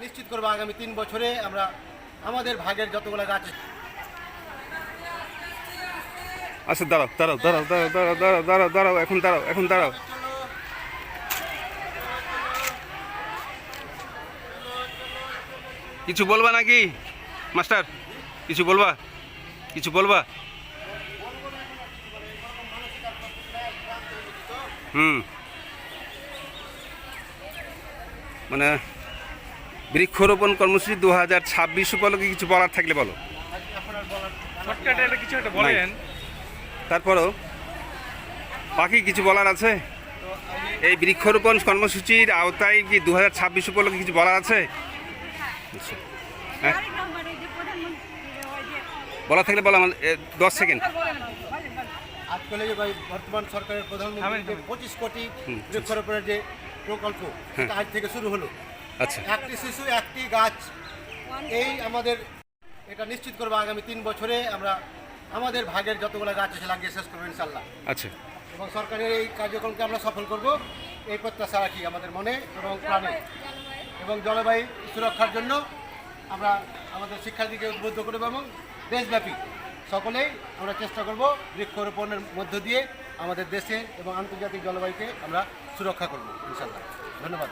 নিশ্চিত করবো আগামী 3 বছরে আমরা আমাদের ভাগের যতগুলো গাছ। আচ্ছা দাঁড়াও দাঁড়াও দাঁড়াও দাঁড়াও দাঁড়াও দাঁড়াও দাঁড়াও দাঁড়াও এখন দাঁড়াও এখন দাঁড়াও। কিছু বলবা নাকি মাস্টার? কিছু বলবা? কিছু বলবা? মানে বৃক্ষরোপণ কর্মসূচি 2026 উপলক্ষে কিছু বলার থাকলে বলো। কিছু একটা বলেন। তারপরও বাকি কিছু বলার আছে? এই বৃক্ষরোপণ কর্মসূচির আওতায় কি 2026 উপলক্ষে কিছু বলার আছে? হ্যাঁ, বলা থাকলে বলো, 10 সেকেন্ড। আজকাল যে বর্তমান সরকারের প্রধানমন্ত্রী 25 কোটি বৃক্ষরোপণের যে প্রকল্প সেটা আজ থেকে শুরু হলো। আচ্ছা, একটি শিশু একটি গাছ, এই আমাদের এটা নিশ্চিত করবো আগামী 3 বছরে আমরা আমাদের ভাগের যতগুলো গাছ আছে লাগিয়ে শেষ করবো ইনশাল্লাহ। আচ্ছা, এবং সরকারের এই কার্যক্রমকে আমরা সফল করব এই প্রত্যাশা রাখি আমাদের মনে এবং প্রাণে। এবং জলবায়ু সুরক্ষার জন্য আমরা আমাদের শিক্ষার্থীকে উদ্বুদ্ধ করব এবং দেশব্যাপী সকলেই আমরা চেষ্টা করব বৃক্ষরোপণের মধ্য দিয়ে আমাদের দেশের এবং আন্তর্জাতিক জলবায়ুকে আমরা সুরক্ষা করব ইনশাল্লাহ। ধন্যবাদ।